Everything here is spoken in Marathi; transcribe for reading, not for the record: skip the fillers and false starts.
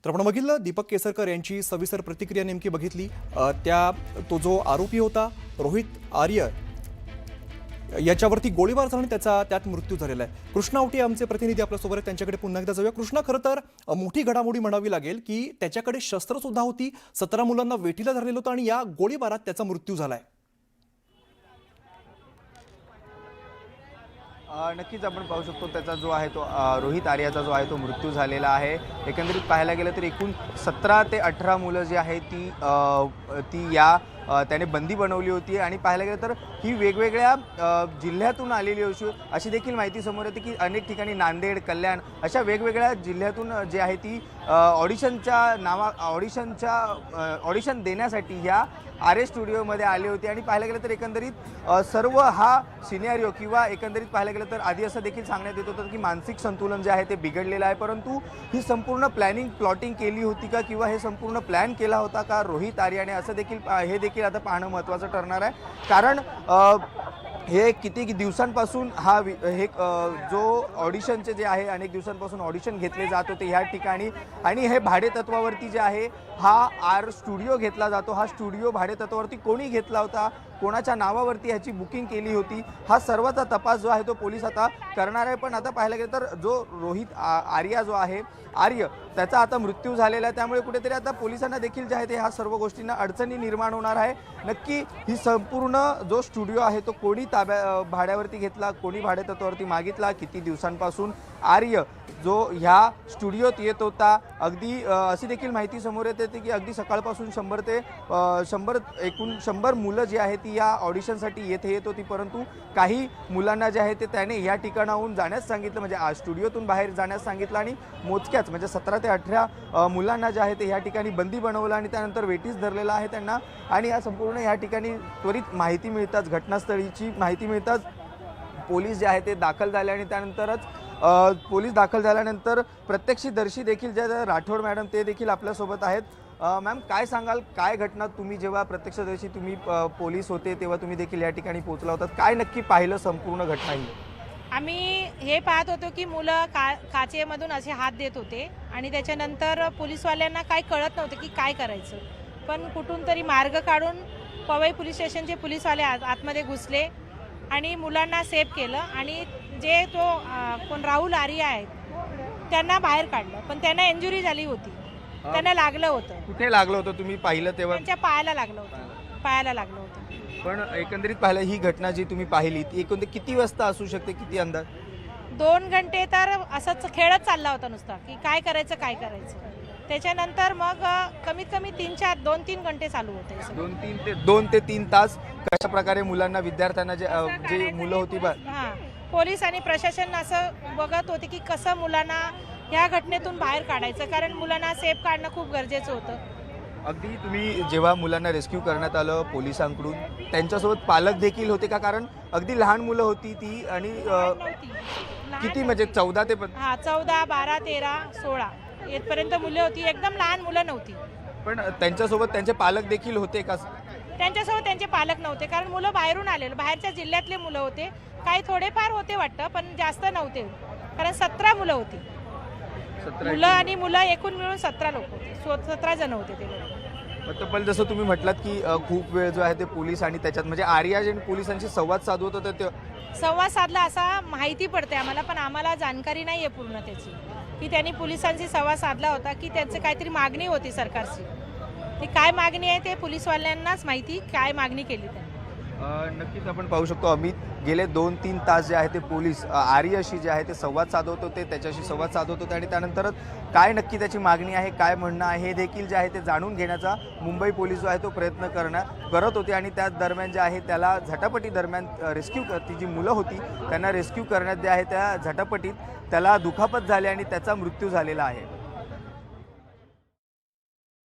तर आपण बघितलं दीपक केसरकर यांची सविस्तर प्रतिक्रिया नेमकी बघितली। तो जो आरोपी होता रोहित आर्य याच्यावरती गोळीबार झाला आणि त्यात मृत्यू झालेला आहे। कृष्णा आवटे आमचे प्रतिनिधी आपल्यासोबत आहेत, त्यांच्याकडे पुन्हा एकदा जाऊया। कृष्णा, खरं तर मोठी घडामोडी म्हणावी लागेल की त्याच्याकडे शस्त्र सुद्धा होती, 17 मुलांना वेठीला धरलेलं होतं आणि या गोळीबारात त्याचा मृत्यू झालाय। नक्कीच आपण पाहू शकतो त्याचा जो आहे तो रोहित आर्याचा जो आहे तो मृत्यू झालेला आहे। एकंदरीत पाहायला गेलं तर एकूण 17 ते 18 मुलं जी आहेत ती त्याने बंदी बनवली होती आणि पाहायला गेलं तर ही वेगवेगळ्या जिल्ह्यातून आलेली अशी देखील माहिती समोर येते की अनेक ठिकाणी नांदेड, कल्याण अशा वेगवेगळ्या जिल्ह्यातून जे आहे ती ऑडिशन देण्यासाठी ह्या आर्य स्टुडिओमध्ये आले होते। आणि पाहायला गेलं तर एकंदरीत सर्व हा सिनेरिओ किंवा एकंदरीत पाहायला गेलं तर आधी असं देखील सांगण्यात येत होतं की मानसिक संतुलन जे आहे ते बिघडलेलं आहे, परंतु ही संपूर्ण प्लॅटिंग केली होती का किंवा हे संपूर्ण प्लॅन केला होता का रोहित आर्याने, असं देखील आता पाहणं महत्त्वाचं ठरणार आहे। कारण हे किती दिवसांपासून जो ऑडिशनचे जे आहे अनेक दिवसांपासून ऑडिशन घेतले जात होते ह्या ठिकाणी आणि हे भाडे तत्वावरती जे आहे हा स्टुडिओ घेतला जातो। हा स्टुडिओ भाडे तत्वावरती कोणी घेतला होता, कोणाच्या नावावरती ह्याची बुकिंग केली होती, हा सर्वाचा तपास जो आहे तो पोलीस आता करणार आहे। पण आता पाहायला गेलं तर जो रोहित आर्य त्याचा आता मृत्यू झालेला आहे, त्यामुळे कुठेतरी आता पोलिसांना देखील जे आहे ते ह्या सर्व गोष्टींना अडचणी निर्माण होणार आहे। नक्की ही संपूर्ण जो स्टुडिओ आहे तो कोणी भाड्यावरती घेतला, कोणी भाडे तत्वावरती मागितला, किती दिवसांपासून आर्य जो ह्या स्टुडिओत येत होता, अगदी अशी देखील माहिती समोर येते की अगदी सकाळपासून 100 मुलं जी आहेत ती या ऑडिशनसाठी येत होती, परंतु काही मुलांना जे आहे ते त्याने या ठिकाणाहून जाण्यास सांगितलं, म्हणजे स्टुडिओतून बाहेर जाण्यास सांगितलं आणि मोजक्याच म्हणजे 17 ते 18 मुलांना जे आहे ते या ठिकाणी बंदी बनवलं आणि त्यानंतर वेटीस धरलेलं आहे त्यांना। आणि या संपूर्ण या ठिकाणी त्वरित माहिती मिळताच, घटनास्थळीची माहिती मिळताच पोलीस जे आहे ते दाखल झाले आणि त्यानंतरच पोलीस दाखल झाल्यानंतर प्रत्यक्षदर्शी देखील जे राठोड मॅडम ते देखील आपल्यासोबत आहेत। मॅम, काय सांगाल, काय घटना तुम्ही जेव्हा प्रत्यक्षदर्शी तुम्ही पोलीस होते तेव्हा तुम्ही देखील या ठिकाणी पोहोचला होतात, काय नक्की पाहिलं संपूर्ण घटना ही? आम्ही हे पाहत होतो की मुलं काचेमधून असे हात देत होते आणि त्याच्यानंतर पोलीसवाल्यांना काय कळत नव्हतं की काय करायचं, पण कुठून तरी मार्ग काढून पवई पोलीस स्टेशनचे पोलीसवाले आतमध्ये घुसले आणि मुलांना सेव्ह केलं आणि जे कोण राहुल आर्या आहेत त्यांना बाहेर काढलं, पण त्यांना इंजुरी झाली होती, त्यांना लागलं होतं। कुठे लागलं होतं तुम्ही पाहिलं तेव्हा? त्यांच्या पायाला लागलं होतं। पण एकंदरीत पाहिलं ही घटना जी तुम्ही पाहिली ती एकंदरीत किती वाजता असू शकते, किती अंदाज? 2 घंटे तर असंच खेळत चालला होता नुसता की काय करायचं। त्याच्यानंतर मग कमीत कमी 2-3 घंटे चालू होते। 2 ते 3 तास कशा प्रकारे मुलांना, विद्यार्थ्यांना जे मुलं होती पोलीस आणि प्रशासन असं बघत होते की कसं मुलांना ह्या घटनेतून बाहेर काढायचं, कारण मुलांना सेफ काढणं खूप गरजेचं होतं। अगदी तुम्ही जेव्हा मुलांना रेस्क्यू करण्यात आलं पोलिसांकडून, त्यांच्यासोबत पालक देखील होते का? कारण अगदी लहान मुलं होती ती आणि किती म्हणजे 14 ते 14, 12, 13, 16 येथपर्यंत मुलं होती, एकदम लहान मुलं नव्हती। पण त्यांच्यासोबत त्यांचे पालक देखील होते का? त्यांच्यासोबत त्यांचे पालक नव्हते, कारण मुलं बाहेरून आलेले, बाहेरच्या जिल्ह्यातले मुलं होते, काही थोडेफार होते वाटतं पण जास्त नव्हते, कारण 17 मुलं होती। मुलं एकूण मिळून 17 लोक होते, 17 जण होते ते लोक। पण जसं तुम्ही म्हटलात की खूप वेळ जो आहे ते पोलीस आणि त्याच्यात म्हणजे आर्या जे पोलिसांशी संवाद साधवत होते ते संवाद साधला असा माहिती पडते आम्हाला, पण आम्हाला जाणकारी नाही आहे पूर्ण त्याची, की त्यांनी पोलिसांशी संवाद साधला होता की त्यांची काहीतरी मागणी होती सरकारची, ती काय मागणी आहे ते पोलीसवाल्यांनाच माहिती, काय मागणी केली त्यांनी। नक्कीच आपण पाहू शकतो अमित, गेले 2-3 तास जे आहे ते पोलीस आर्याशी जे आहे ते संवाद साधवत होते, त्याच्याशी संवाद साधवत होते आणि त्यानंतरच काय नक्की त्याची मागणी आहे, काय म्हणणं आहे हे देखील जे आहे ते जाणून घेण्याचा मुंबई पोलीस जो आहे तो प्रयत्न करत होते। आणि त्याच दरम्यान जे आहे त्याला झटापटी दरम्यान ती जी मुलं होती त्यांना रेस्क्यू करण्यात जे आहे त्या झटापटीत त्याला दुखापत झाली आणि त्याचा मृत्यू झालेला आहे।